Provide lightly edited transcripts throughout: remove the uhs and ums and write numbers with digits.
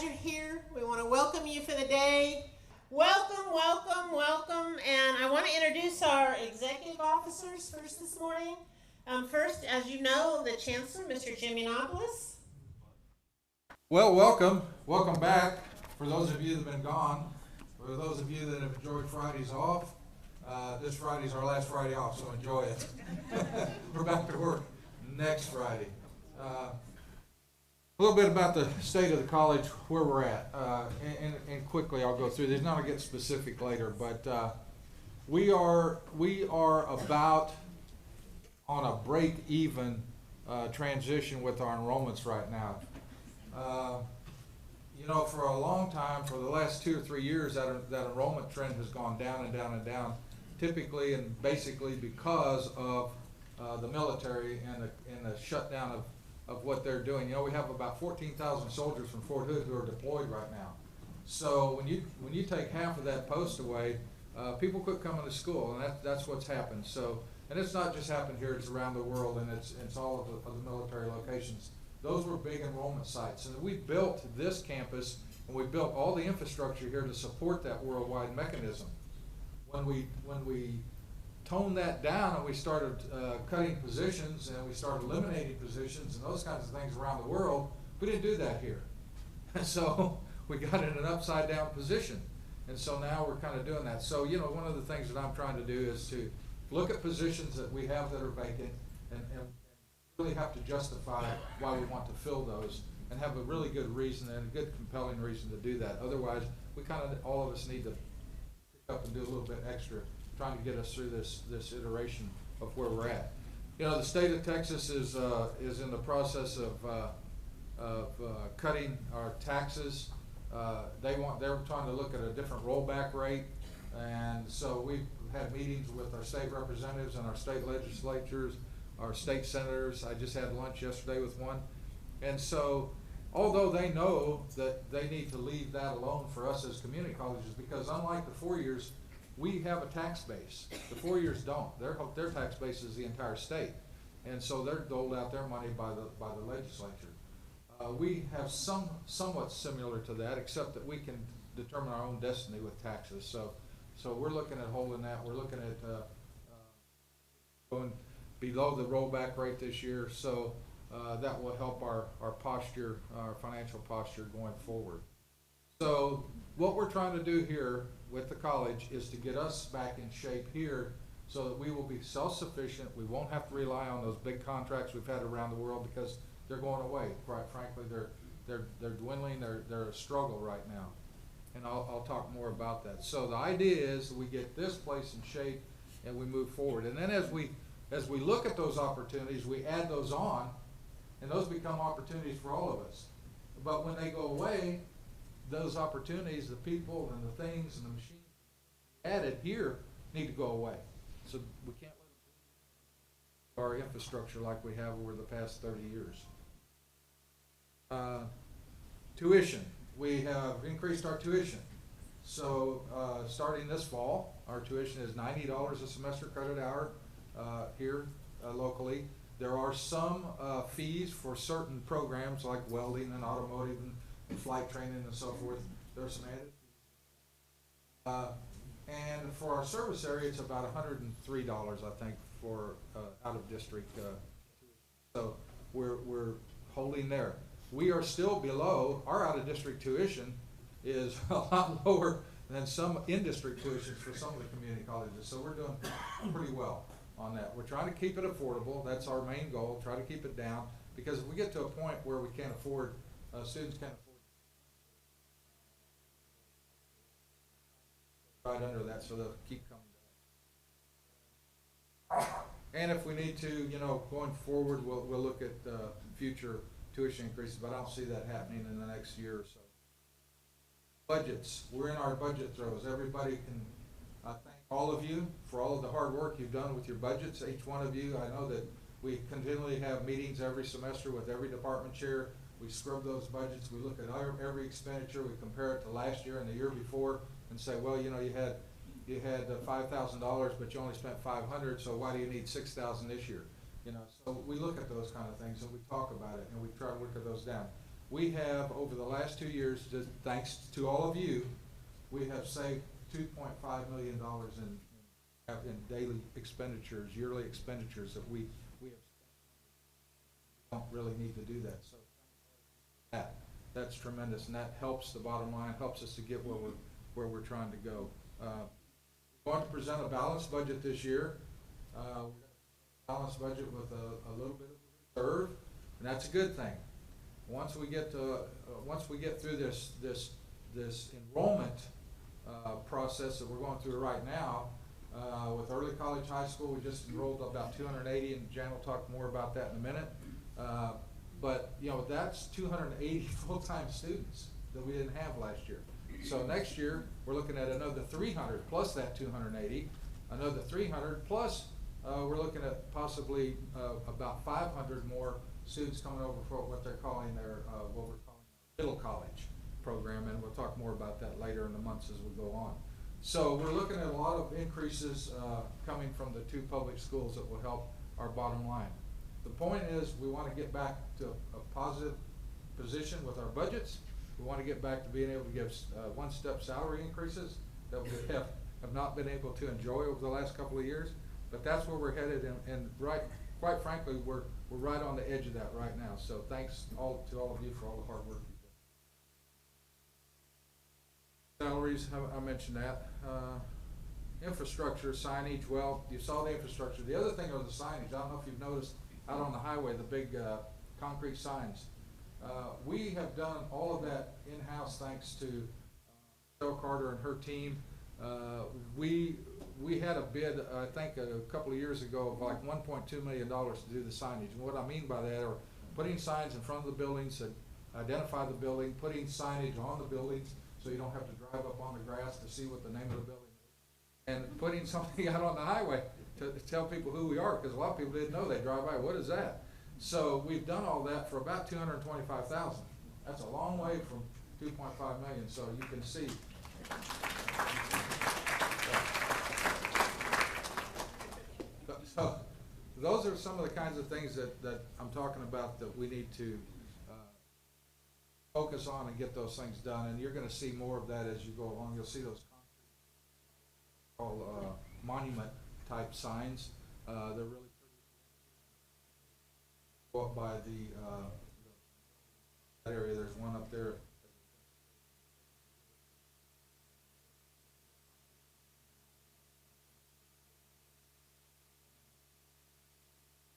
you're here. We want to welcome you for the day. Welcome, welcome, welcome. And I want to introduce our executive officers first this morning. First, as you know, the Chancellor, Mr. Jimmy Nopolis. Well, welcome back. For those of you that have been gone, for those of you that have enjoyed Fridays off, this Friday's our last Friday off, so enjoy it. We're back to work next Friday. A little bit about the state of the college, where we're at, and quickly I'll go through these. Now I'll get specific later, but we are about on a break-even transition with our enrollments right now. For a long time, for the last 2 or 3 years, that enrollment trend has gone down and down and down, typically and basically because of the military and the shutdown of what they're doing. We have about 14,000 soldiers from Fort Hood who are deployed right now. So when you take half of that post away, people quit coming to school, and that's what's happened. So, and it's not just happened here; it's around the world, and it's all of the military locations. Those were big enrollment sites, and we built this campus, and we built all the infrastructure here to support that worldwide mechanism. When we toned that down and we started cutting positions and we started eliminating positions and those kinds of things around the world, we didn't do that here. And so we got in an upside down position. And so now we're kind of doing that. So, one of the things that I'm trying to do is to look at positions that we have that are vacant and really have to justify why we want to fill those and have a really good reason and a good compelling reason to do that. Otherwise, all of us need to pick up and do a little bit extra, trying to get us through this iteration of where we're at. The state of Texas is in the process of cutting our taxes. They're trying to look at a different rollback rate, and so we've had meetings with our state representatives and our state legislatures, our state senators. I just had lunch yesterday with one, and so although they know that they need to leave that alone for us as community colleges, because unlike the 4 years, we have a tax base. The 4 years don't. Their tax base is the entire state, and so they're doled out their money by the legislature. We have somewhat similar to that, except that we can determine our own destiny with taxes. So we're looking at holding that. We're looking at going below the rollback rate this year. So that will help our posture, our financial posture going forward. So what we're trying to do here with the college is to get us back in shape here so that we will be self-sufficient. We won't have to rely on those big contracts we've had around the world because they're going away. Quite frankly, they're dwindling. They're a struggle right now, and I'll talk more about that. So the idea is we get this place in shape and we move forward. And then as we look at those opportunities, we add those on, and those become opportunities for all of us. But when they go away, those opportunities, the people and the things and the machines added here need to go away. So we can't let our infrastructure like we have over the past 30 years. Tuition. We have increased our tuition. So starting this fall, our tuition is $90 a semester credit hour here locally. There are some fees for certain programs like welding and automotive and flight training and so forth. There are some added fees. And for our service area, it's about $103, I think, for out of district. So we're holding there. We are still below. Our out of district tuition is a lot lower than some in-district tuitions for some of the community colleges. So we're doing pretty well on that. We're trying to keep it affordable. That's our main goal. Try to keep it down, because if we get to a point where we can't afford, students can't afford right under that, so they'll keep coming down. And if we need to, going forward, we'll look at future tuition increases, but I don't see that happening in the next year or so. Budgets. We're in our budget throes. Everybody can thank all of you for all of the hard work you've done with your budgets. Each one of you, I know that we continually have meetings every semester with every department chair. We scrub those budgets. We look at every expenditure. We compare it to last year and the year before and say, well, you had $5,000, but you only spent $500, so why do you need $6,000 this year? So we look at those kind of things and we talk about it and we try to work those down. we have, over the last 2 years, just thanks to all of you, we have saved $2.5 million in daily expenditures, yearly expenditures that we don't really need to do that. So that's tremendous, and that helps the bottom line, helps us to get where we're trying to go. We're going to present a balanced budget this year. We're going to balanced budget with a little bit of reserve, and that's a good thing. Once we get through this enrollment process that we're going through right now, with early college, high school, we just enrolled about 280, and Jan will talk more about that in a minute. But you know, that's 280 full-time students that we didn't have last year. So next year we're looking at another 300 plus that 280, another 300 plus. We're looking at possibly about 500 more students coming over for what they're calling their what we're calling middle college program, and we'll talk more about that later in the months as we go on. So we're looking at a lot of increases coming from the two public schools that will help our bottom line. The point is, we want to get back to a positive position with our budgets. We want to get back to being able to give one-step salary increases that we have not been able to enjoy over the last couple of years. But that's where we're headed, and quite frankly, we're right on the edge of that right now. So thanks to all of you for all the hard work you do. Salaries, I mentioned that. Infrastructure, signage, well, you saw the infrastructure. The other thing was the signage. I don't know if you've noticed out on the highway, the big concrete signs. We have done all of that in-house thanks to Michelle Carter and her team. We had a bid, I think a couple of years ago, of like $1.2 million to do the signage. And what I mean by that are putting signs in front of the buildings that identify the building, putting signage on the buildings so you don't have to drive up on the grass to see what the name of the building is, and putting something out on the highway to tell people who we are, because a lot of people didn't know. They drive by, what is that? So we've done all that for about $225,000. That's a long way from $2.5 million, so you can see. So those are some of the kinds of things that I'm talking about that we need to focus on and get those things done. And you're going to see more of that as you go along. You'll see those called monument type signs. They're really pretty. Go up by that area. There's one up there.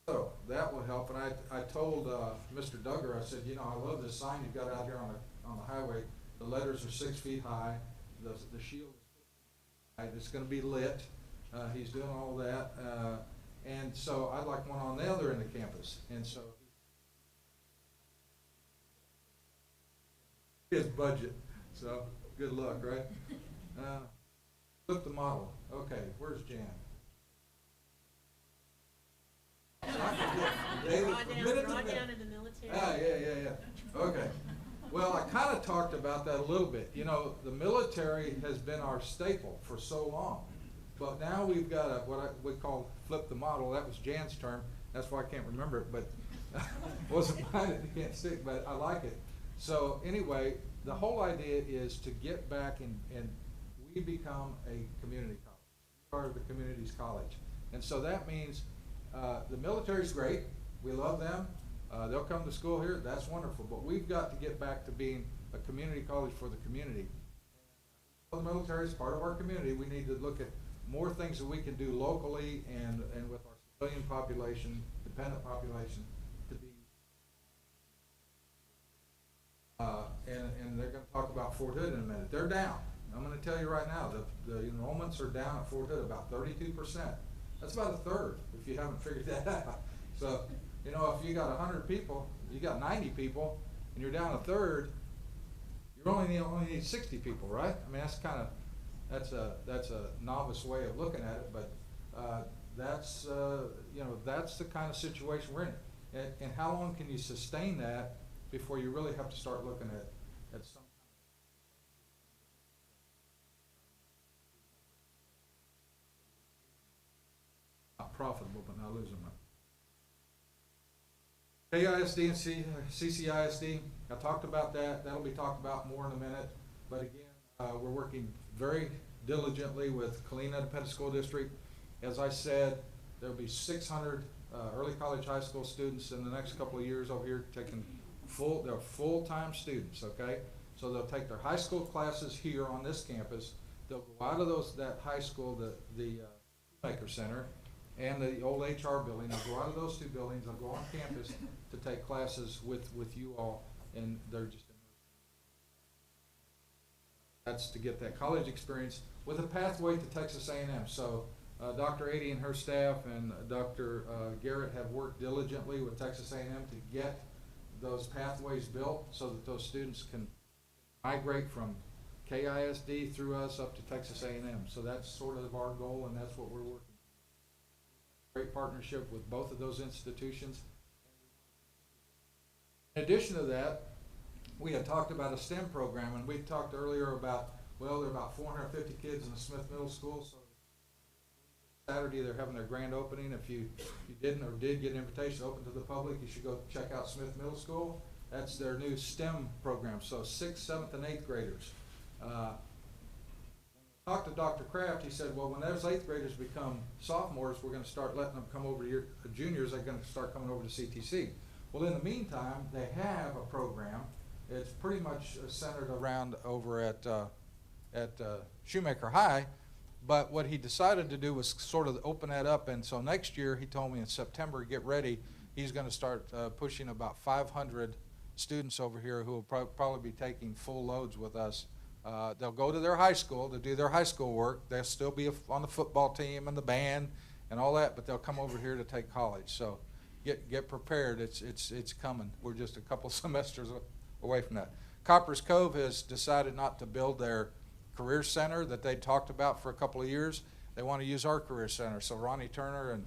So that will help. And I told Mr. Duggar, I said, you know, I love this sign you've got out here on the highway. The letters are 6 feet high. The shield is 6 feet high. It's going to be lit. He's doing all that. And so I'd like one on the other end of campus. And so his budget. So good luck, right? Flip the model. Okay, where's Jan? Draw down in the military. Yeah. Okay. Well, I kind of talked about that a little bit. You know, the military has been our staple for so long. But now we've got what we call flip the model. That was Jan's term. That's why I can't remember it, but wasn't mine. It can't stick, but I like it. So anyway, the whole idea is to get back and we become a community college, part of the community's college. And so that means the military's great. We love them. They'll come to school here. That's wonderful. But we've got to get back to being a community college for the community. The military is part of our community. We need to look at more things that we can do locally and with our civilian population, dependent population, to be. And they're going to talk about Fort Hood in a minute. They're down. I'm going to tell you right now, the enrollments are down at Fort Hood about 32%. That's about a third, if you haven't figured that out. So, you know, if you got 100 people, you got 90 people, and you're down a third, you only need 60 people, right? I mean, that's a novice way of looking at it, but that's you know, that's the kind of situation we're in. And how long can you sustain that before you really have to start looking at some not profitable, but not losing money. KISD and CCISD, I talked about that. That'll be talked about more in a minute. But again, we're working very diligently with Colina Independent School District. As I said, there'll be 600 early college high school students in the next couple of years over here taking they're full-time students, okay? So they'll take their high school classes here on this campus. They'll go out of that high school, the Maker Center, and the old HR building. They'll go out of those two buildings. They'll go on campus to take classes with you all, and they're just that's to get that college experience with a pathway to Texas A&M. So Dr. Ady and her staff and Dr. Garrett have worked diligently with Texas A&M to get those pathways built so that those students can migrate from KISD through us up to Texas A&M. So that's sort of our goal, and that's what we're working on. Great partnership with both of those institutions. In addition to that, we had talked about a STEM program, and we talked earlier about, well, there are about 450 kids in the Smith Middle School, so Saturday they're having their grand opening. If you didn't or did get an invitation open to the public, you should go check out Smith Middle School. That's their new STEM program, so 6th, 7th, and 8th graders. Talked to Dr. Kraft, he said, well, when those 8th graders become sophomores, we're going to start letting them come over to your juniors. They're going to start coming over to CTC. Well, in the meantime, they have a program. It's pretty much centered around over at Shoemaker High, but what he decided to do was sort of open that up, and so next year, he told me in September, get ready, he's going to start pushing about 500 students over here who will probably be taking full loads with us. They'll go to their high school to do their high school work. They'll still be on the football team and the band and all that, but they'll come over here to take college. So get prepared. It's coming. We're just a couple semesters away from that. Coppers Cove has decided not to build their career center that they talked about for a couple of years. They want to use our career center. So Ronnie Turner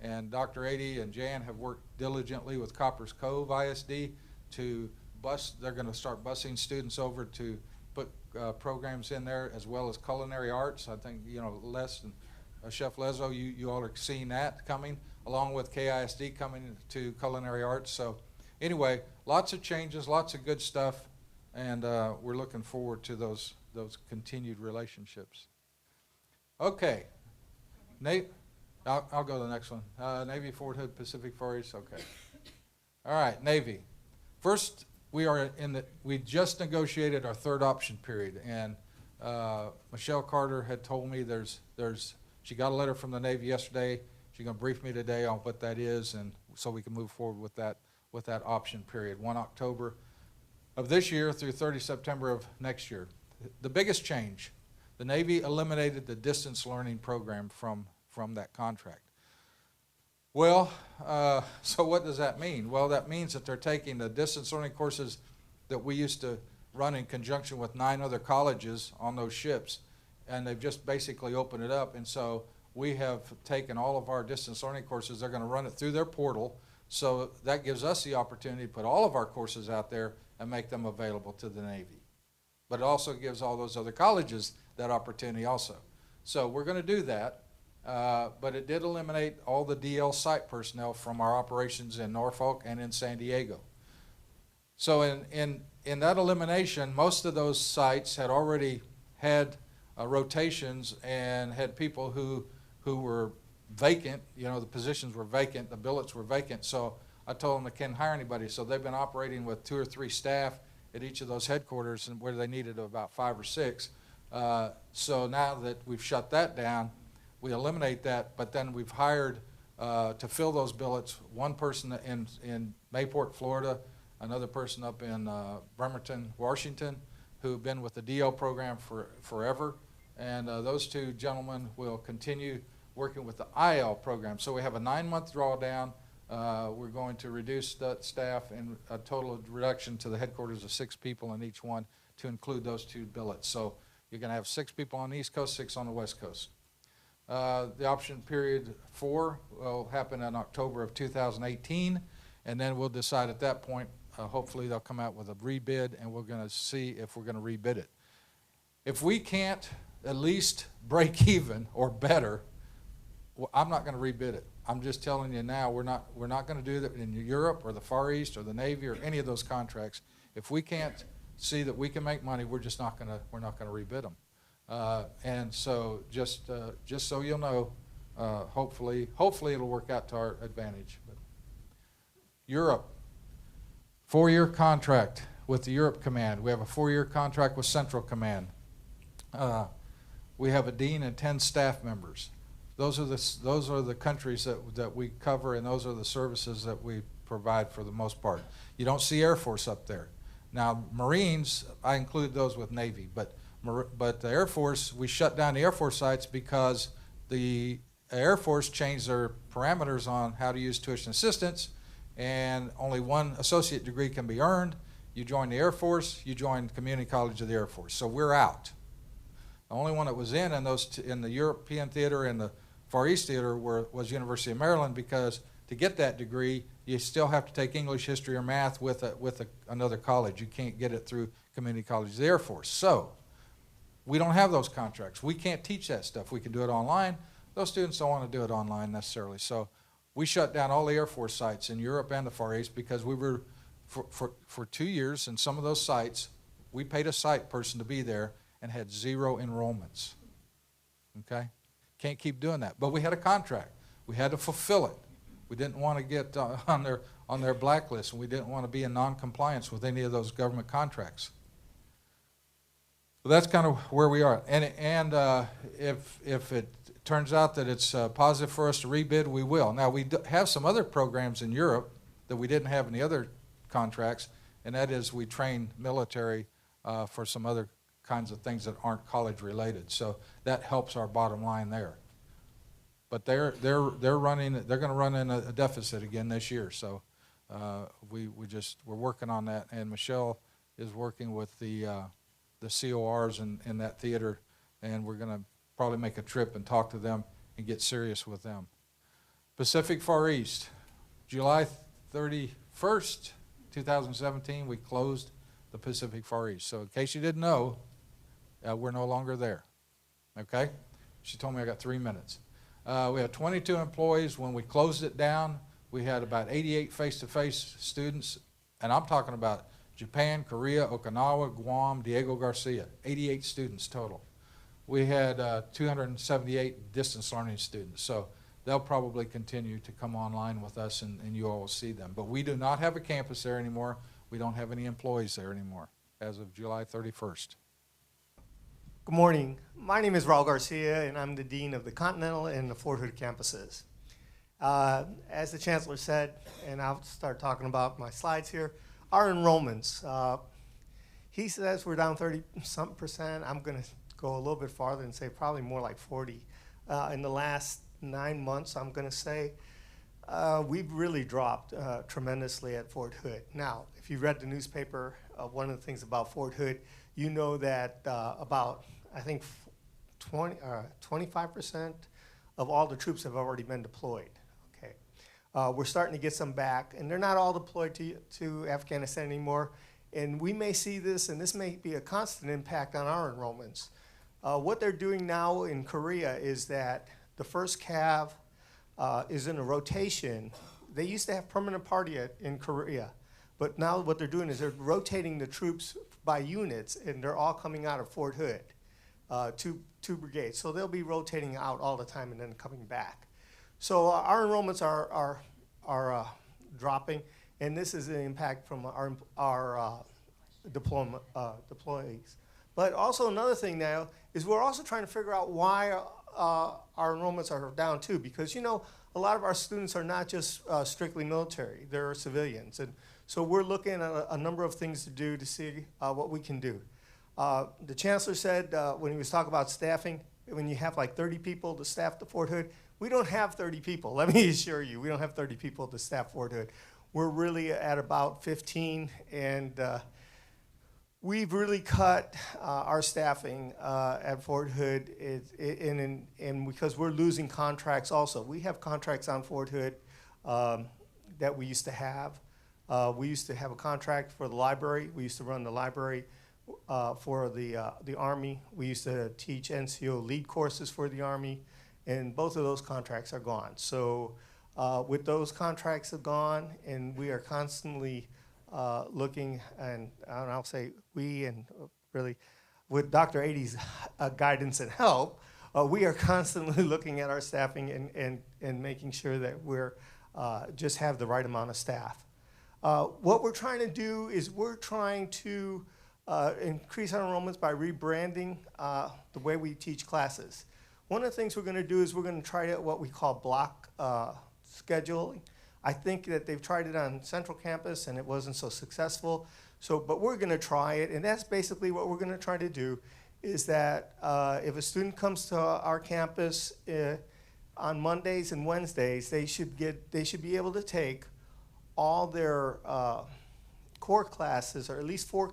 and Dr. Ady and Jan have worked diligently with Coppers Cove ISD to bus. They're going to start busing students over to put programs in there, as well as culinary arts. I think, you know, Les and Chef Lezo, you all are seeing that coming, along with KISD coming to culinary arts. So anyway, lots of changes, lots of good stuff, and we're looking forward to those continued relationships. Okay, Nate, I'll go to the next one. Navy, Fort Hood, Pacific Far East. Okay. All right, Navy. First, we just negotiated our third option period, and Michelle Carter had told me she got a letter from the Navy yesterday. She's going to brief me today on what that is, and so we can move forward with that option period, 1 October of this year through 30 September of next year. The biggest change, the Navy eliminated the distance learning program from that contract. Well, so what does that mean? Well, that means that they're taking the distance learning courses that we used to run in conjunction with 9 other colleges on those ships, and they've just basically opened it up. And so we have taken all of our distance learning courses. They're going to run it through their portal, so that gives us the opportunity to put all of our courses out there and make them available to the Navy. But it also gives all those other colleges that opportunity also. So we're going to do that. But it did eliminate all the DL site personnel from our operations in Norfolk and in San Diego. So in that elimination, most of those sites had already had rotations and had people who were vacant. You know, the positions were vacant, the billets were vacant. So I told them they can't hire anybody. So they've been operating with 2 or 3 staff at each of those headquarters, and where they needed about 5 or 6. So now that we've shut that down, we eliminate that, but then we've hired to fill those billets, one person in Mayport, Florida, another person up in Bremerton, Washington, who've been with the DL program for forever, and those 2 gentlemen will continue working with the IL program. So we have a 9-month drawdown. We're going to reduce the staff and a total reduction to the headquarters of 6 people in each one to include those 2 billets. So you're going to have 6 people on the East Coast, 6 on the West Coast. The option period 4 will happen in October of 2018, and then we'll decide at that point, hopefully they'll come out with a rebid, and we're going to see if we're going to rebid it. If we can't at least break even or better, well, I'm not going to rebid it. I'm just telling you now, we're not going to do that in Europe or the Far East or the Navy or any of those contracts. If we can't see that we can make money, we're not gonna rebid them. And so just so you'll know, hopefully it'll work out to our advantage. But Europe, 4-year contract with the Europe Command. We have a 4-year contract with Central Command. We have a dean and 10 staff members. Those are the countries that we cover, and those are the services that we provide for the most part. You don't see Air Force up there. Now, Marines, I include those with Navy, but the Air Force, we shut down the Air Force sites because the Air Force changed their parameters on how to use tuition assistance, and only one associate degree can be earned. You join the Air Force, you join Community College of the Air Force. So we're out. The only one that was in the European theater and the Far East theater was University of Maryland, because to get that degree, you still have to take English, history, or math with another college. You can't get it through Community College of the Air Force. So we don't have those contracts. We can't teach that stuff. We can do it online. Those students don't want to do it online necessarily. So we shut down all the Air Force sites in Europe and the Far East because we were, for 2 years, in some of those sites, we paid a site person to be there and had 0 enrollments. Okay? Can't keep doing that. But we had a contract. We had to fulfill it. We didn't want to get on their blacklist, and we didn't want to be in non-compliance with any of those government contracts. So that's kind of where we are. And if it turns out that it's positive for us to rebid, we will. Now, we have some other programs in Europe that we didn't have in the other contracts, and that is we train military for some other kinds of things that aren't college related. So that helps our bottom line there. But they're going to run in a deficit again this year. So we're working on that, and Michelle is working with the CORs in that theater, and we're going to probably make a trip and talk to them and get serious with them. Pacific Far East, July 31st, 2017, we closed the Pacific Far East. So in case you didn't know, we're no longer there. Okay? She told me I got 3 minutes. We had 22 employees. When we closed it down, we had about 88 face-to-face students, and I'm talking about Japan, Korea, Okinawa, Guam, Diego Garcia, 88 students total. We had 278 distance learning students, so they'll probably continue to come online with us, and you all will see them. But we do not have a campus there anymore. We don't have any employees there anymore as of July 31st. Good morning. My name is Raul Garcia, and I'm the Dean of the Continental and the Fort Hood campuses. As the Chancellor said, and I'll start talking about my slides here, our enrollments. He says we're down 30-something percent. I'm going to go a little bit farther and say probably more like 40. In the last 9 months, I'm going to say, we've really dropped tremendously at Fort Hood. Now, if you read the newspaper, one of the things about Fort Hood, you know that about, I think, 25% of all the troops have already been deployed. Okay, we're starting to get some back, and they're not all deployed to Afghanistan anymore. And we may see this, and this may be a constant impact on our enrollments. What they're doing now in Korea is that the first cav is in a rotation. They used to have permanent party in Korea, but now what they're doing is they're rotating the troops by units, and they're all coming out of Fort Hood, two brigades. So they'll be rotating out all the time and then coming back. So our enrollments are dropping, and this is an impact from our deployees. But also another thing now is we're also trying to figure out why our enrollments are down too, because, you know, a lot of our students are not just strictly military, they're civilians. And so we're looking at a number of things to do to see what we can do. The Chancellor said when he was talking about staffing, when you have like 30 people to staff the Fort Hood, we don't have 30 people. Let me assure you, we don't have 30 people to staff Fort Hood. We're really at about 15, and we've really cut our staffing at Fort Hood, and because we're losing contracts also. We have contracts on Fort Hood that we used to have. We used to have a contract for the library. We used to run the library for the Army. We used to teach NCO lead courses for the Army, and both of those contracts are gone. So with those contracts are gone, and we are constantly looking, and I'll say we, and really with Dr. Ady's guidance and help, we are constantly looking at our staffing and making sure that we're just have the right amount of staff. What we're trying to do is we're trying to increase our enrollments by rebranding the way we teach classes. One of the things we're going to do is we're going to try what we call block scheduling. I think that they've tried it on Central Campus and it wasn't so successful. But we're going to try it, and that's basically what we're going to try to do. Is that if a student comes to our campus on Mondays and Wednesdays, they should be able to take all their core classes, or at least four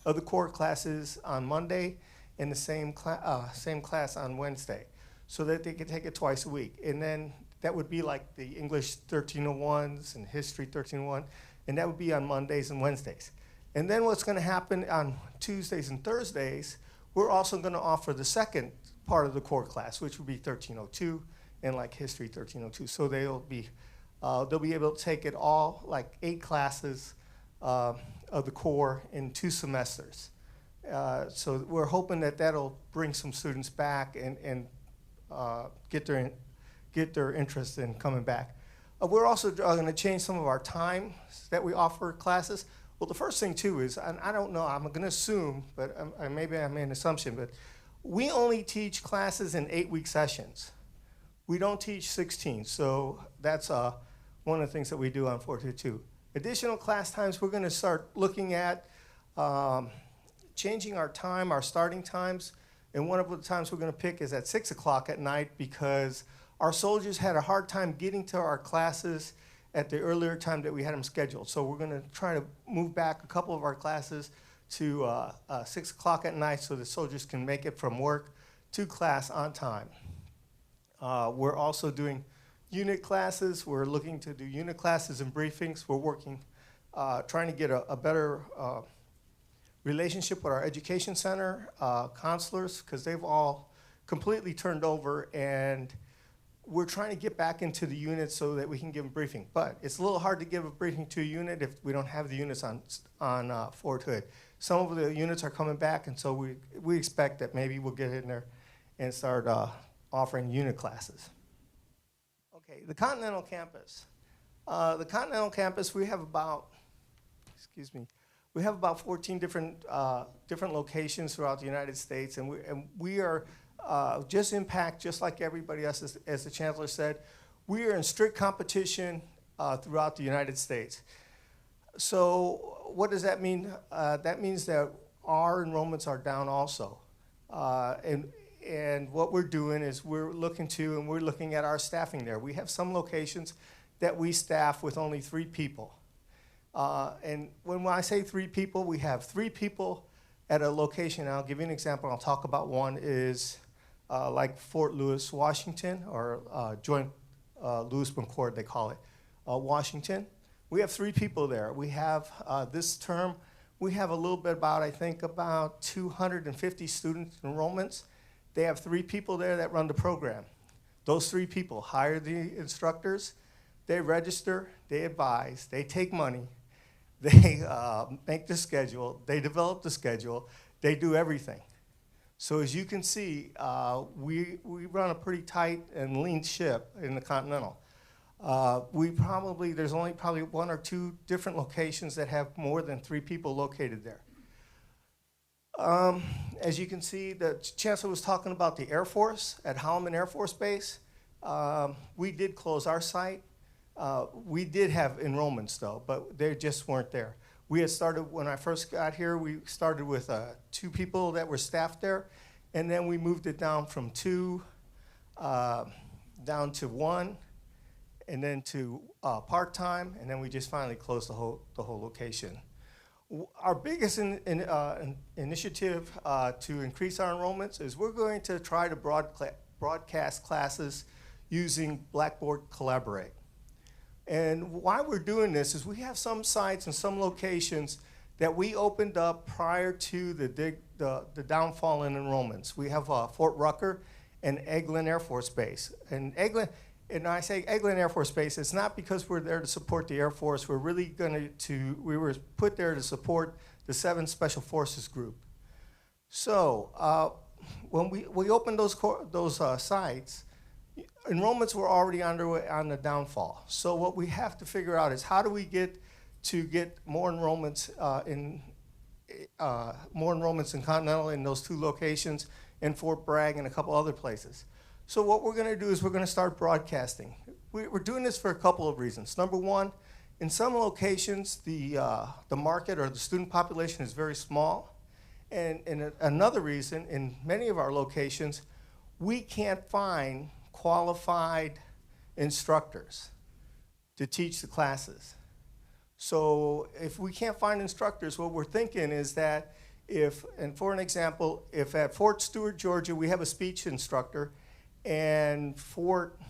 of the core classes on Monday, and the same class on Wednesday, so that they can take it twice a week. And then that would be like the English 1301s and History 1301, and that would be on Mondays and Wednesdays. And then what's going to happen on Tuesdays and Thursdays, we're also going to offer the second part of the core class, which would be 1302 and like History 1302. So they'll be able to take it all, like 8 classes of the core in 2 semesters. So we're hoping that that'll bring some students back and get their interest in coming back. We're also going to change some of our times that we offer classes. Well, the first thing too is, and I don't know, I'm going to assume, but maybe I made an assumption, but we only teach classes in 8-week sessions. We don't teach 16, so that's one of the things that we do on 422. Additional class times, we're going to start looking at changing our time, our starting times, and one of the times we're going to pick is at 6 o'clock at night, because our soldiers had a hard time getting to our classes at the earlier time that we had them scheduled. So we're going to try to move back a couple of our classes to 6 o'clock at night so the soldiers can make it from work to class on time. We're also doing unit classes. We're looking to do unit classes and briefings. We're working, trying to get a better relationship with our education center, counselors, because they've all completely turned over, and we're trying to get back into the units so that we can give them briefing. But it's a little hard to give a briefing to a unit if we don't have the units on Fort Hood. Some of the units are coming back, and so we expect that maybe we'll get in there and start offering unit classes. Okay, the Continental campus. The Continental campus, we have about, we have about 14 different locations throughout the United States, and we are just impact, just like everybody else, as the Chancellor said, we are in strict competition throughout the United States. So what does that mean? That means that our enrollments are down also. And what we're doing is we're looking at our staffing there. We have some locations that we staff with only 3 people. And when I say 3 people, we have 3 people at a location. I'll give you an example. I'll talk about one is like Fort Lewis, Washington, or Joint Lewis-McChord, they call it, Washington. We have 3 people there. We have, this term, we have a little bit about, I think, about 250 student enrollments. They have 3 people there that run the program. Those 3 people hire the instructors, they register, they advise, they take money, they make the schedule, they develop the schedule, they do everything. So as you can see, we run a pretty tight and lean ship in the Continental. There's only probably 1 or 2 different locations that have more than 3 people located there. As you can see, the Chancellor was talking about the Air Force at Holloman Air Force Base. We did close our site. We did have enrollments though, but they just weren't there. We had started, when I first got here, we started with 2 people that were staffed there, and then we moved it down from 2 down to 1, and then to part-time, and then we just finally closed the whole location. Our biggest initiative to increase our enrollments is we're going to try to broadcast classes using Blackboard Collaborate. And why we're doing this is we have some sites and some locations that we opened up prior to the downfall in enrollments. We have Fort Rucker and Eglin Air Force Base. And Eglin and I say Eglin Air Force Base, it's not because we're there to support the Air Force. We're really we were put there to support the 7th Special Forces Group. So when we opened those sites, enrollments were already underway on the downfall. So what we have to figure out is how do we get more enrollments in Continental in those 2 locations, in Fort Bragg and a couple other places. So what we're going to do is we're going to start broadcasting. We're doing this for a couple of reasons. Number one, in some locations, the market or the student population is very small. And another reason, in many of our locations, we can't find qualified instructors to teach the classes. So if we can't find instructors, what we're thinking is that for an example, if at Fort Stewart, Georgia, we have a speech instructor, and Fort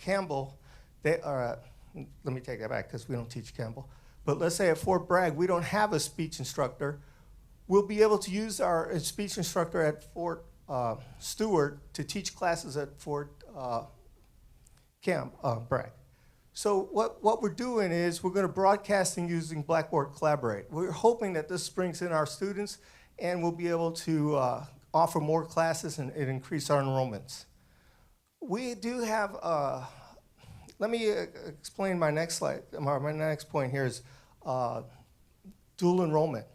Campbell, let me take that back because we don't teach Campbell, but let's say at Fort Bragg we don't have a speech instructor, we'll be able to use our speech instructor at Fort Stewart to teach classes at Fort Bragg. So what we're doing is we're going to broadcasting using Blackboard Collaborate. We're hoping that this brings in our students and we'll be able to offer more classes and increase our enrollments. We do have, let me explain my next slide. My next point here is dual enrollment.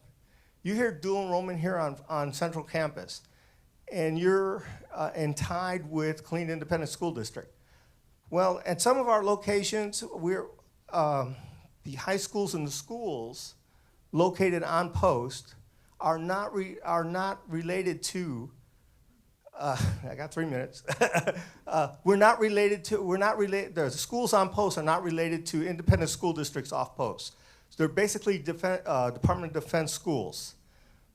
You hear dual enrollment here on Central Campus, and you're tied with Clean Independent School District. Well, at some of our locations, we're the high schools and the schools located on post are not related to. I got 3 minutes. The schools on post are not related to independent school districts off post. So they're basically Department of Defense schools.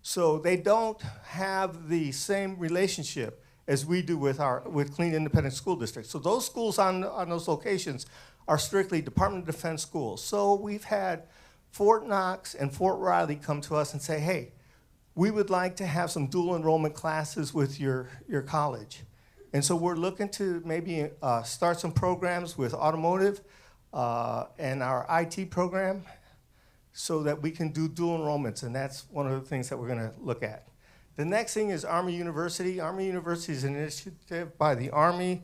So they don't have the same relationship as we do with Clean Independent School Districts. So those schools on those locations are strictly Department of Defense schools. So we've had Fort Knox and Fort Riley come to us and say, hey, we would like to have some dual enrollment classes with your college. And so we're looking to maybe start some programs with automotive and our IT program so that we can do dual enrollments, and that's one of the things that we're going to look at. The next thing is Army University. Army University is an initiative by the Army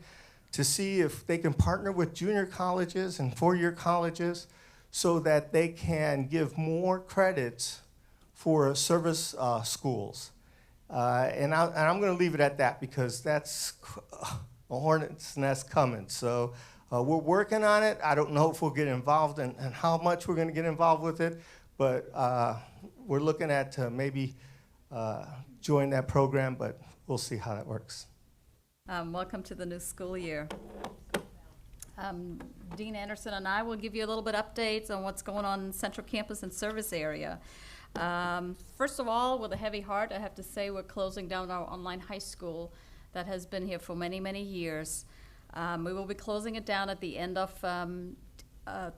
to see if they can partner with junior colleges and four-year colleges so that they can give more credits for service schools. And I'm going to leave it at that because that's a hornet's nest coming. So we're working on it. I don't know if we'll get involved and how much we're going to get involved with it, but we're looking at maybe join that program, but we'll see how that works. Welcome to the new school year. Dean Anderson and I will give you a little bit updates on what's going on in Central Campus and service area. First of all, with a heavy heart, I have to say we're closing down our online high school that has been here for many, many years. We will be closing it down at the end of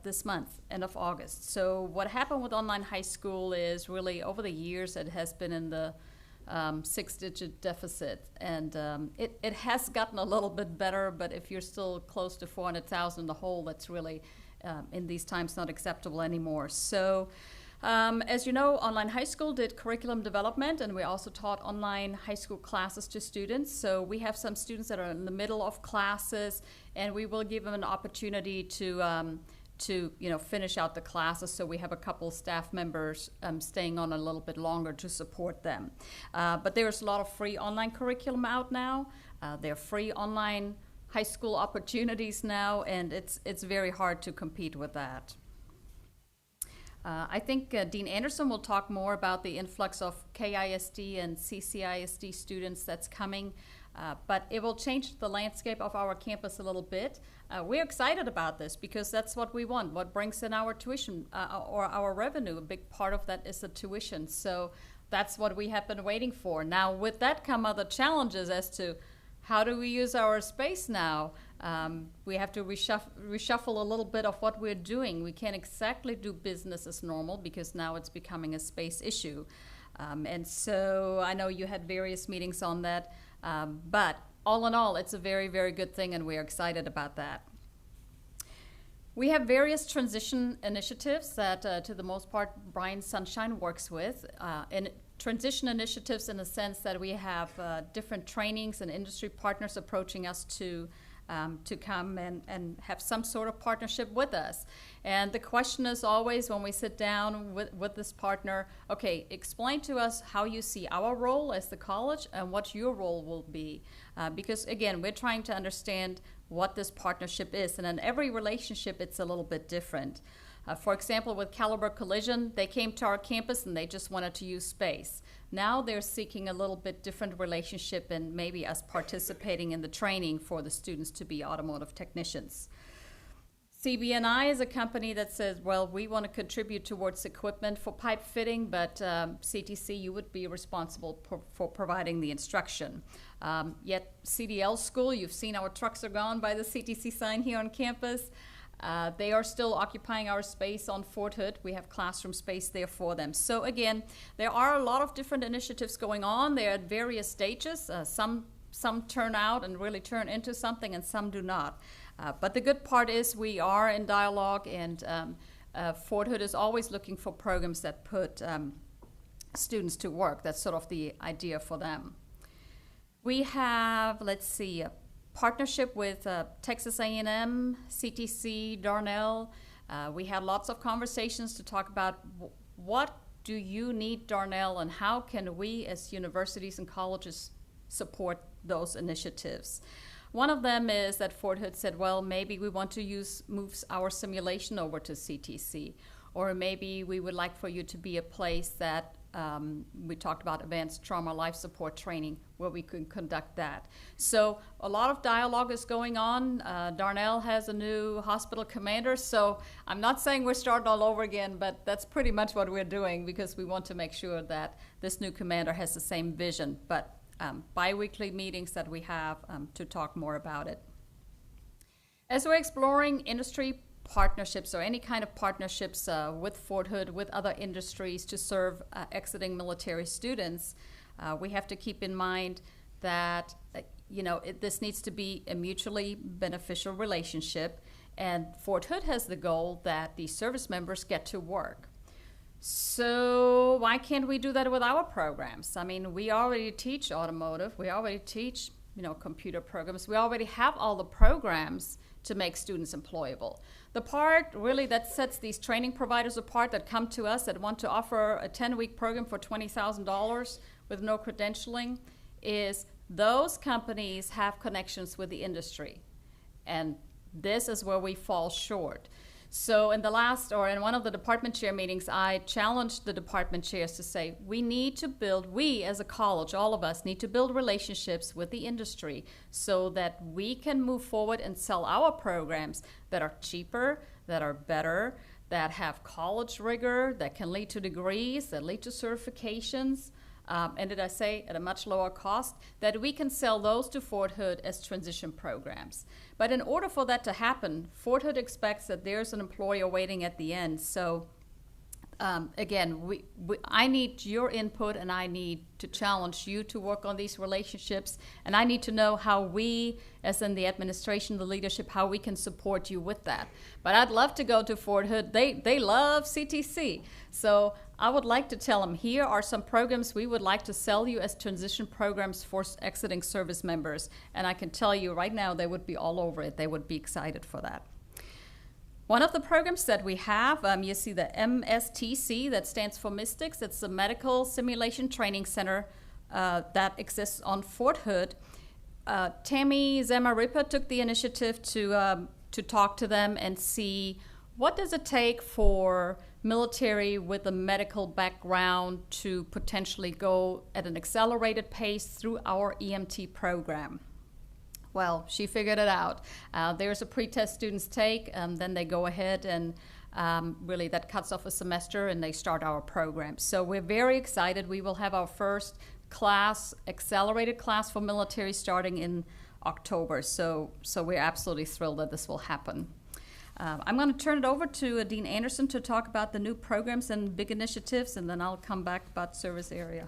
this month, end of August. So what happened with online high school is really over the years it has been in the 6-digit deficit, and it has gotten a little bit better, but if you're still close to 400,000 in the hole, that's really in these times not acceptable anymore. So as you know, online high school did curriculum development, and we also taught online high school classes to students. So we have some students that are in the middle of classes, and we will give them an opportunity to finish out the classes. So we have a couple staff members staying on a little bit longer to support them. But there's a lot of free online curriculum out now. There are free online high school opportunities now, and it's very hard to compete with that. I think Dean Anderson will talk more about the influx of KISD and CCISD students that's coming, but it will change the landscape of our campus a little bit. We're excited about this because that's what we want, what brings in our tuition or our revenue. A big part of that is the tuition, so that's what we have been waiting for. Now, with that come other challenges as to how do we use our space now? We have to reshuffle a little bit of what we're doing. We can't exactly do business as normal because now it's becoming a space issue. And so I know you had various meetings on that, but all in all, it's a very, very good thing, and we're excited about that. We have various transition initiatives that, to the most part, Brian Sunshine works with. And transition initiatives in the sense that we have different trainings and industry partners approaching us to come and have some sort of partnership with us. And the question is always when we sit down with this partner, okay, explain to us how you see our role as the college and what your role will be. Because again, we're trying to understand what this partnership is. And in every relationship, it's a little bit different. For example, with Caliber Collision, they came to our campus and they just wanted to use space. Now they're seeking a little bit different relationship and maybe us participating in the training for the students to be automotive technicians. CB&I is a company that says, well, we want to contribute towards equipment for pipe fitting, but CTC, you would be responsible for providing the instruction. Yet CDL School, you've seen our trucks are gone by the CTC sign here on campus. They are still occupying our space on Fort Hood. We have classroom space there for them. So again, there are a lot of different initiatives going on. They're at various stages. Some turn out and really turn into something, and some do not. But the good part is we are in dialogue, and Fort Hood is always looking for programs that put students to work. That's sort of the idea for them. We have, let's see, a partnership with Texas A&M, CTC, Darnell. We had lots of conversations to talk about what do you need, Darnell, and how can we as universities and colleges support those initiatives. One of them is that Fort Hood said, well, maybe we want to move our simulation over to CTC, or maybe we would like for you to be a place that we talked about advanced trauma life support training, where we can conduct that. So a lot of dialogue is going on. Darnell has a new hospital commander, so I'm not saying we're starting all over again, but that's pretty much what we're doing, because we want to make sure that this new commander has the same vision. But bi-weekly meetings that we have to talk more about it. As we're exploring industry partnerships or any kind of partnerships with Fort Hood, with other industries to serve exiting military students, we have to keep in mind that this needs to be a mutually beneficial relationship, and Fort Hood has the goal that the service members get to work. So why can't we do that with our programs? I mean, we already teach automotive, we already teach, computer programs, we already have all the programs to make students employable. The part really that sets these training providers apart that come to us that want to offer a 10-week program for $20,000 with no credentialing is those companies have connections with the industry. And this is where we fall short. So in one of the department chair meetings, I challenged the department chairs to say, we as a college, all of us, need to build relationships with the industry so that we can move forward and sell our programs that are cheaper, that are better, that have college rigor, that can lead to degrees, that lead to certifications, and did I say at a much lower cost, that we can sell those to Fort Hood as transition programs. But in order for that to happen, Fort Hood expects that there's an employer waiting at the end. So again, I need your input, and I need to challenge you to work on these relationships, and I need to know how we, as in the administration, the leadership, how we can support you with that. But I'd love to go to Fort Hood. They love CTC. So I would like to tell them, here are some programs we would like to sell you as transition programs for exiting service members. And I can tell you right now, they would be all over it. They would be excited for that. One of the programs that we have, you see the MSTC, that stands for Mystics. It's a medical simulation training center that exists on Fort Hood. Tammy Zamaripa took the initiative to talk to them and see what does it take for military with a medical background to potentially go at an accelerated pace through our EMT program. Well, she figured it out. There's a pretest students take, then they go ahead and really that cuts off a semester and they start our program. So we're very excited. We will have our first class, accelerated class for military starting in October. So we're absolutely thrilled that this will happen. I'm going to turn it over to Dean Anderson to talk about the new programs and big initiatives, and then I'll come back about service area.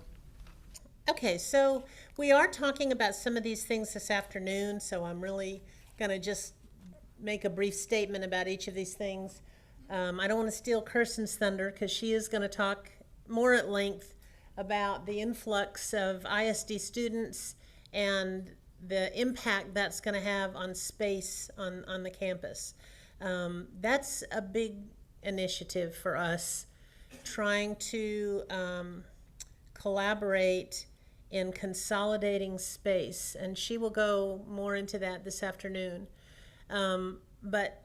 Okay, so we are talking about some of these things this afternoon, so I'm really going to just make a brief statement about each of these things. I don't want to steal Kirsten's thunder because she is going to talk more at length about the influx of ISD students and the impact that's going to have on space on the campus. That's a big initiative for us, trying to collaborate in consolidating space, and she will go more into that this afternoon. But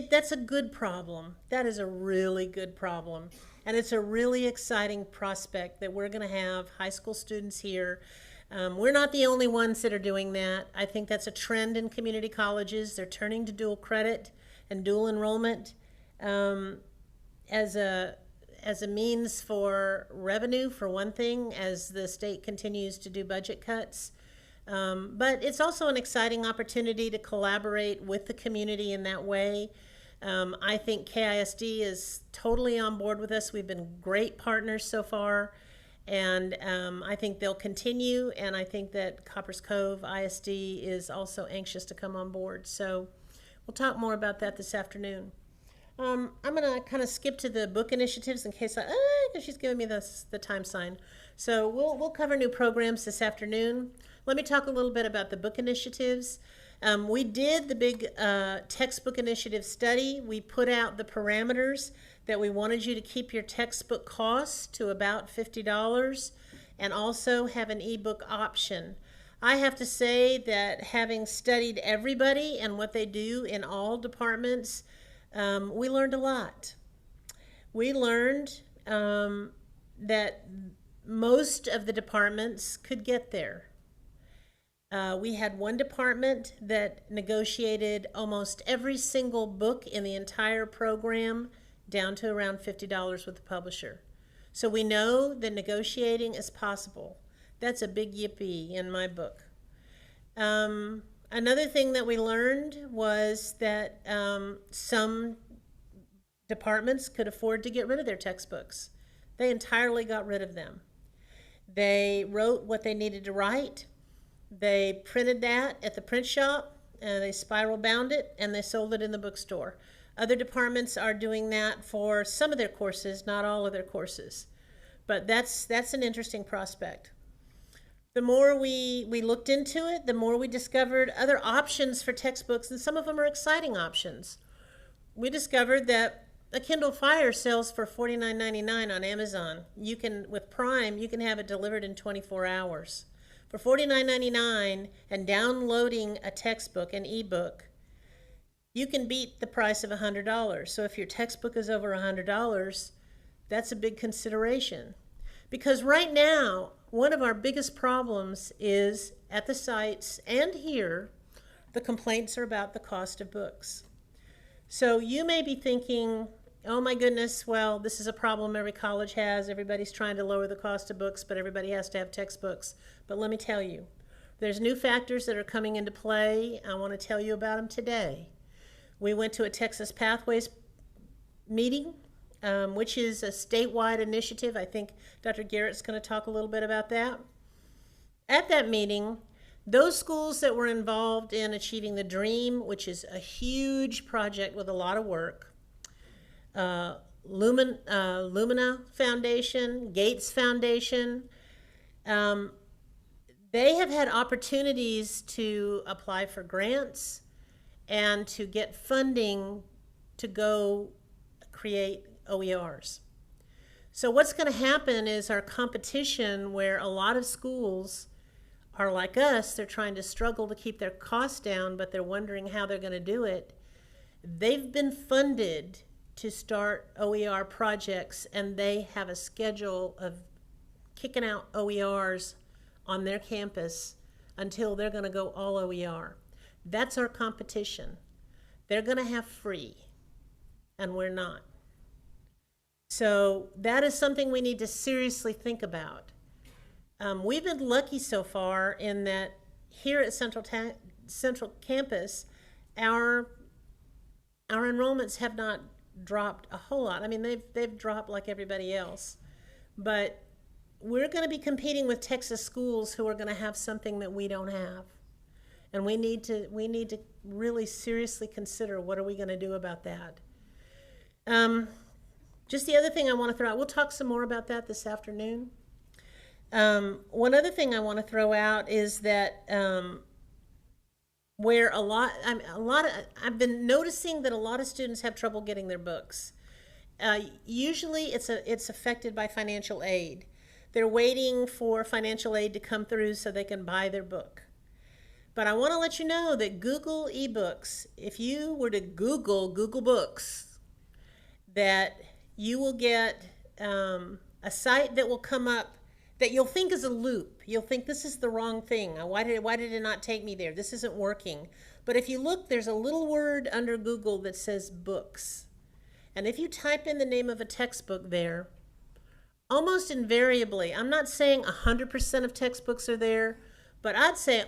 that's a good problem. That is a really good problem. And it's a really exciting prospect that we're going to have high school students here. We're not the only ones that are doing that. I think that's a trend in community colleges. They're turning to dual credit and dual enrollment as a means for revenue, for one thing, as the state continues to do budget cuts. But it's also an exciting opportunity to collaborate with the community in that way. I think KISD is totally on board with us. We've been great partners so far, and I think they'll continue, and I think that Coppers Cove ISD is also anxious to come on board. So we'll talk more about that this afternoon. I'm going to kind of skip to the book initiatives in case because she's giving me the time sign. So we'll cover new programs this afternoon. Let me talk a little bit about the book initiatives. We did the big textbook initiative study. We put out the parameters that we wanted you to keep your textbook costs to about $50 and also have an ebook option. I have to say that having studied everybody and what they do in all departments, we learned a lot. We learned that most of the departments could get there. We had one department that negotiated almost every single book in the entire program down to around $50 with the publisher. So we know that negotiating is possible. That's a big yippee in my book. Another thing that we learned was that some departments could afford to get rid of their textbooks. They entirely got rid of them. They wrote what they needed to write. They printed that at the print shop, and they spiral bound it, and they sold it in the bookstore. Other departments are doing that for some of their courses, not all of their courses. But that's an interesting prospect. The more we looked into it, the more we discovered other options for textbooks, and some of them are exciting options. We discovered that a Kindle Fire sells for $49.99 on Amazon. With Prime, you can have it delivered in 24 hours. For $49.99 and downloading a textbook, an ebook, you can beat the price of $100. So if your textbook is over $100, that's a big consideration. Because right now, one of our biggest problems is at the sites and here, the complaints are about the cost of books. So you may be thinking, oh my goodness, well, this is a problem every college has. Everybody's trying to lower the cost of books, but everybody has to have textbooks. But let me tell you, there's new factors that are coming into play. I want to tell you about them today. We went to a Texas Pathways meeting, which is a statewide initiative. I think Dr. Garrett's going to talk a little bit about that. At that meeting, those schools that were involved in Achieving the Dream, which is a huge project with a lot of work, Lumina Foundation, Gates Foundation, they have had opportunities to apply for grants and to get funding to go create OERs. So what's going to happen is our competition, where a lot of schools are like us, they're trying to struggle to keep their costs down, but they're wondering how they're going to do it. They've been funded to start OER projects, and they have a schedule of kicking out OERs on their campus until they're going to go all OER. That's our competition. They're going to have free, and we're not. So that is something we need to seriously think about. We've been lucky so far in that here at Central Campus, our enrollments have not dropped a whole lot. I mean, they've dropped like everybody else. But we're going to be competing with Texas schools who are going to have something that we don't have. And we need to really seriously consider what are we going to do about that. Just the other thing I want to throw out, we'll talk some more about that this afternoon. One other thing I want to throw out is that where I've been noticing that a lot of students have trouble getting their books. Usually it's affected by financial aid. They're waiting for financial aid to come through so they can buy their book. But I want to let you know that Google eBooks, if you were to Google Books, that you will get a site that will come up that you'll think is a loop. You'll think this is the wrong thing. Why did it not take me there? This isn't working. But if you look, there's a little word under Google that says books. And if you type in the name of a textbook there, almost invariably, I'm not saying 100% of textbooks are there, but I'd say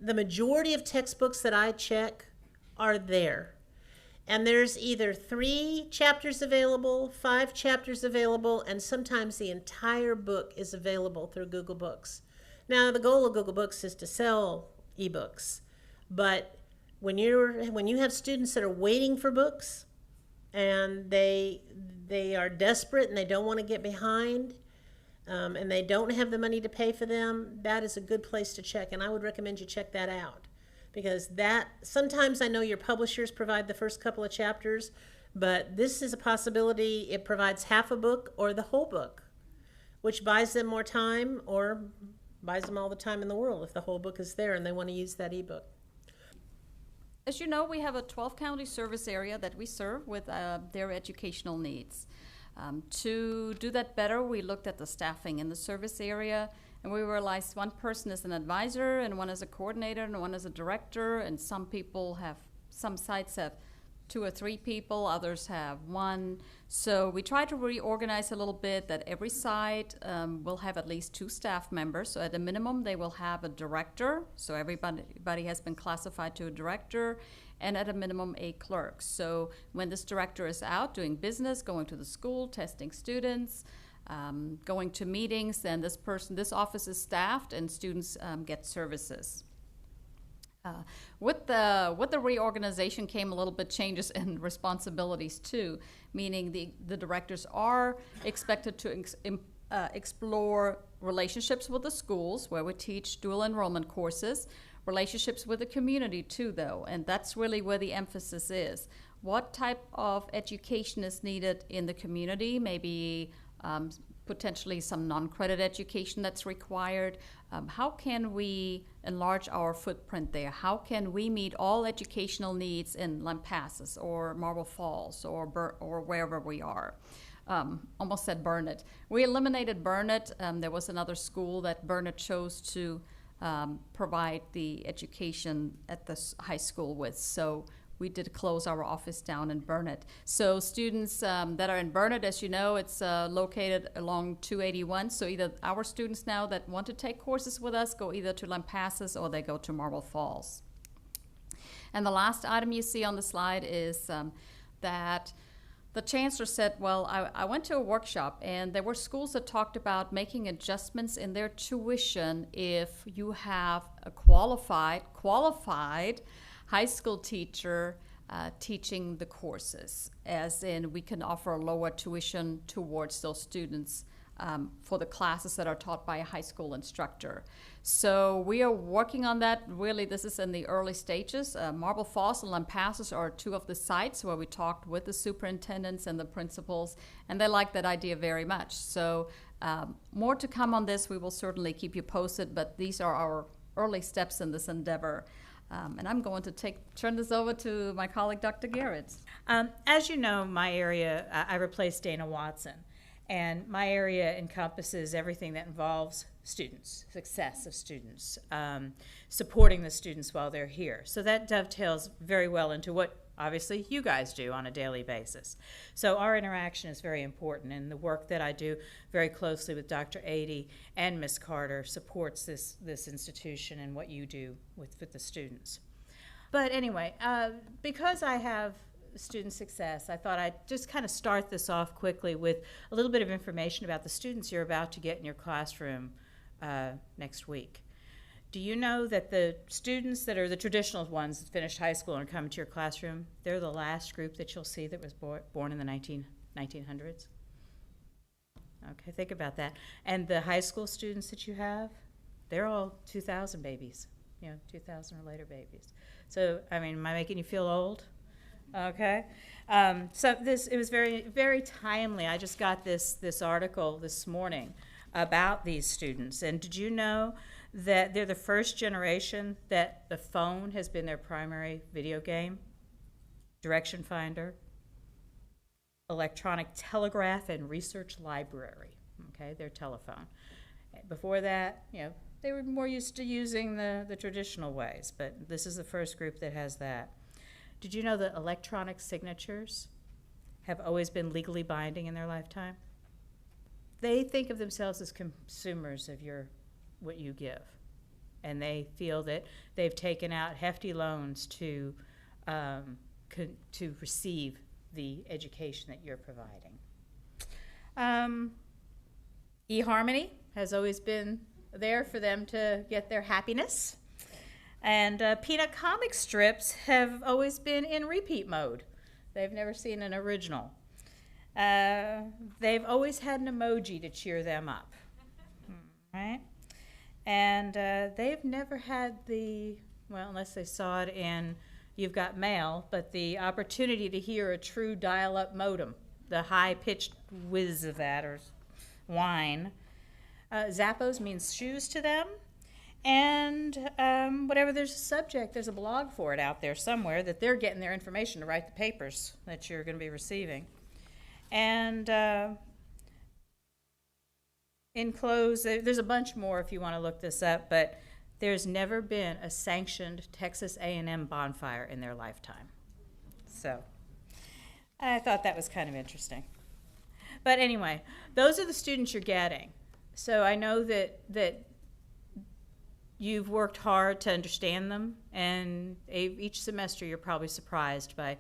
the majority of textbooks that I check are there. And there's either 3 chapters available, 5 chapters available, and sometimes the entire book is available through Google Books. Now, the goal of Google Books is to sell ebooks, but when you have students that are waiting for books and they are desperate and they don't want to get behind, and they don't have the money to pay for them, that is a good place to check, and I would recommend you check that out. Because sometimes I know your publishers provide the first couple of chapters, but this is a possibility. It provides half a book or the whole book, which buys them more time or buys them all the time in the world if the whole book is there and they want to use that ebook. As you know, we have a 12-county service area that we serve with their educational needs. To do that better, we looked at the staffing in the service area, and we realized one person is an advisor, and one is a coordinator, and one is a director, and some sites have 2 or 3 people, others have 1. So we try to reorganize a little bit that every site will have at least 2 staff members. So at a minimum, they will have a director. So everybody has been classified to a director, and at a minimum, a clerk. So when this director is out doing business, going to the school, testing students, going to meetings, then this office is staffed and students get services. With the reorganization came a little bit changes in responsibilities too, meaning the directors are expected to explore relationships with the schools where we teach dual enrollment courses, relationships with the community too though, and that's really where the emphasis is. What type of education is needed in the community, maybe potentially some non-credit education that's required. How can we enlarge our footprint there? How can we meet all educational needs in Lampasas or Marble Falls or wherever we are? Almost said Burnett. We eliminated Burnett. There was another school that Burnett chose to provide the education at the high school with. So we did close our office down in Burnett. So students that are in Burnett, as you know, it's located along 281. So either our students now that want to take courses with us go either to Lampasas or they go to Marble Falls. And the last item you see on the slide is that the chancellor said, well, I went to a workshop and there were schools that talked about making adjustments in their tuition if you have a qualified high school teacher teaching the courses, as in we can offer a lower tuition towards those students for the classes that are taught by a high school instructor. So we are working on that. Really, this is in the early stages. Marble Falls and Lampasas are 2 of the sites where we talked with the superintendents and the principals, and they like that idea very much. So more to come on this. We will certainly keep you posted, but these are our early steps in this endeavor. And I'm going to turn this over to my colleague, Dr. Garrett. As you know, my area, I replaced Dana Watson, and my area encompasses everything that involves students, success of students, supporting the students while they're here. So that dovetails very well into what obviously you guys do on a daily basis. So our interaction is very important, and the work that I do very closely with Dr. Adey and Ms. Carter supports this institution and what you do with the students. But anyway, because I have student success, I thought I'd just kind of start this off quickly with a little bit of information about the students you're about to get in your classroom next week. Do you know that the students that are the traditional ones that finished high school and come to your classroom, they're the last group that you'll see that was born in the 1900s? Okay, think about that. And the high school students that you have, they're all 2000 babies, 2000 or later babies. So, I mean, am I making you feel old? Okay. So it was very, very timely. I just got this article this morning about these students. And did you know that they're the first generation that the phone has been their primary video game, direction finder, electronic telegraph, and research library, okay, their telephone. Before that, they were more used to using the traditional ways, but this is the first group that has that. Did you know that electronic signatures have always been legally binding in their lifetime? They think of themselves as consumers of what you give, and they feel that they've taken out hefty loans to receive the education that you're providing. eHarmony has always been there for them to get their happiness. And Peanut comic strips have always been in repeat mode. They've never seen an original. They've always had an emoji to cheer them up, right? And they've never had unless they saw it in You've Got Mail, but the opportunity to hear a true dial-up modem, the high-pitched whiz of that, or whine. Zappos means shoes to them. And whatever there's a subject, there's a blog for it out there somewhere that they're getting their information to write the papers that you're going to be receiving. And in close, there's a bunch more if you want to look this up, but there's never been a sanctioned Texas A&M bonfire in their lifetime. So I thought that was kind of interesting. But anyway, those are the students you're getting. So I know that you've worked hard to understand them, and each semester you're probably surprised by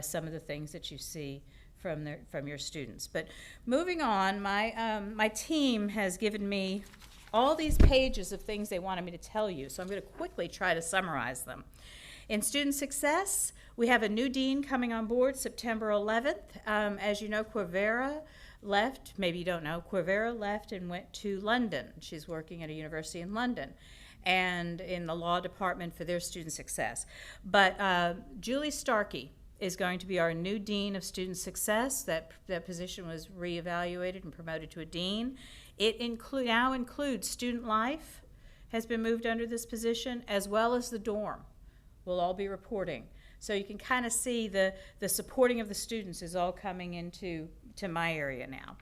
some of the things that you see from your students. But moving on, my team has given me all these pages of things they wanted me to tell you, so I'm going to quickly try to summarize them. In student success, we have a new dean coming on board September 11th. As you know, Quivera left. Maybe you don't know. Quivera left and went to London. She's working at a university in London and in the law department for their student success. But Julie Starkey is going to be our new dean of student success. That position was reevaluated and promoted to a dean. It now includes student life, has been moved under this position, as well as the dorm. We'll all be reporting. So you can kind of see the supporting of the students is all coming into my area now.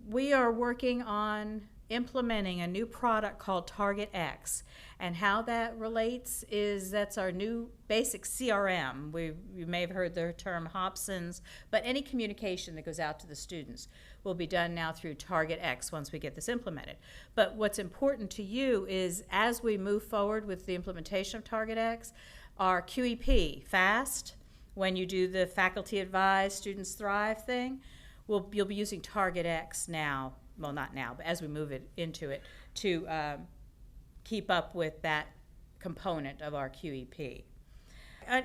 We are working on implementing a new product called Target X, and how that relates is that's our new basic CRM. You may have heard the term Hobson's, but any communication that goes out to the students will be done now through Target X once we get this implemented. But what's important to you is as we move forward with the implementation of Target X, our QEP, FAST, when you do the faculty advised Students Thrive thing, you'll be using Target X now. Well, not now, but as we move it into it, to keep up with that component of our QEP.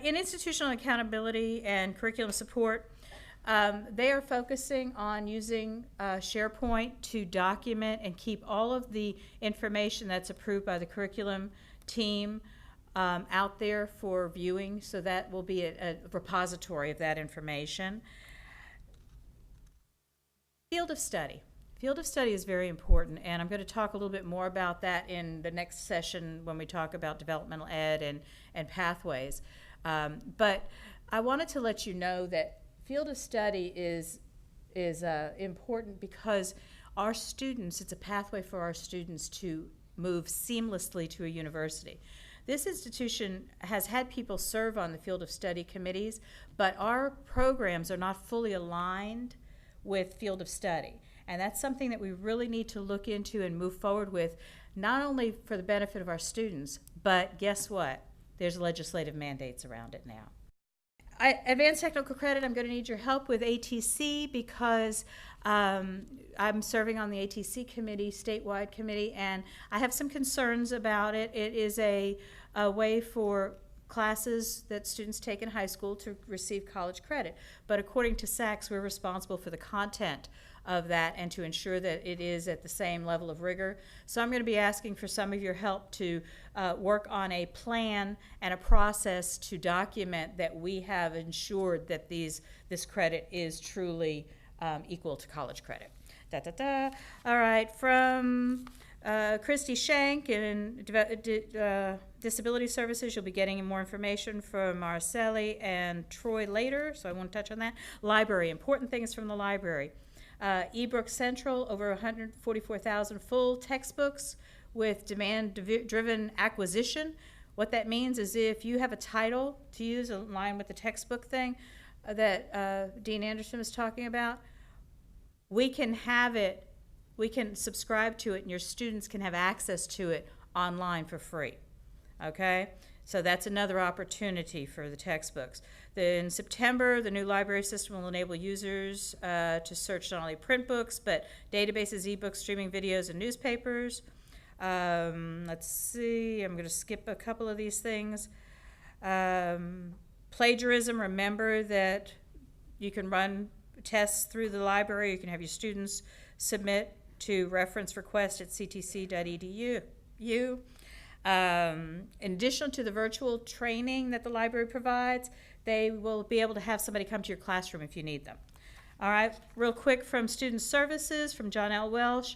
In institutional accountability and curriculum support, they are focusing on using SharePoint to document and keep all of the information that's approved by the curriculum team out there for viewing, so that will be a repository of that information. Field of study. Field of study is very important, and I'm going to talk a little bit more about that in the next session when we talk about developmental ed and pathways. But I wanted to let you know that field of study is important because our students, it's a pathway for our students to move seamlessly to a university. This institution has had people serve on the field of study committees, but our programs are not fully aligned with field of study. And that's something that we really need to look into and move forward with, not only for the benefit of our students, but guess what? There's legislative mandates around it now. Advanced Technical Credit, I'm going to need your help with ATC because I'm serving on the ATC committee, statewide committee, and I have some concerns about it. It is a way for classes that students take in high school to receive college credit. But according to SACS, we're responsible for the content of that and to ensure that it is at the same level of rigor. So I'm going to be asking for some of your help to work on a plan and a process to document that we have ensured that this credit is truly equal to college credit. All right, from Christy Shank in Disability Services, you'll be getting more information from Marcelli and Troy later, so I won't touch on that. Library, important things from the library. eBook Central, over 144,000 full textbooks with demand-driven acquisition. What that means is if you have a title to use in line with the textbook thing that Dean Anderson was talking about, we can have it, we can subscribe to it, and your students can have access to it online for free. Okay? So that's another opportunity for the textbooks. In September, the new library system will enable users to search not only print books, but databases, ebooks, streaming videos, and newspapers. Let's see, I'm going to skip a couple of these things. Plagiarism, remember that you can run tests through the library. You can have your students submit to reference request at ctc.edu. In addition to the virtual training that the library provides, they will be able to have somebody come to your classroom if you need them. All right, real quick from Student Services, from John L. Welsh.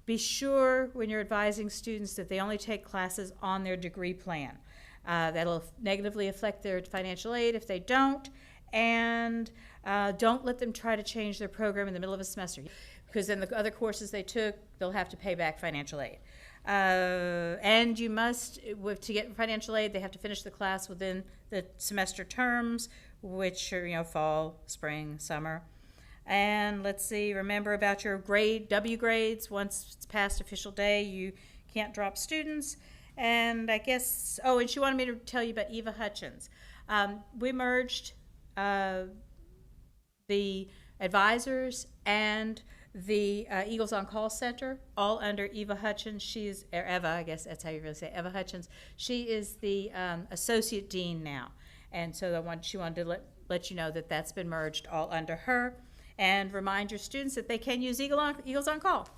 Be sure when you're advising students that they only take classes on their degree plan. That'll negatively affect their financial aid if they don't, and don't let them try to change their program in the middle of a semester, because then the other courses they took, they'll have to pay back financial aid. And you must, to get financial aid, they have to finish the class within the semester terms, which are, fall, spring, summer. And let's see, remember about your W grades. Once it's past official day, you can't drop students. And I guess, and she wanted me to tell you about Eva Hutchins. We merged the advisors and the Eagles on Call Center, all under Eva Hutchins. She's, or Eva, I guess that's how you really say it, Eva Hutchins. She is the Associate Dean now. And so she wanted to let you know that that's been merged all under her. And remind your students that they can use Eagles on Call.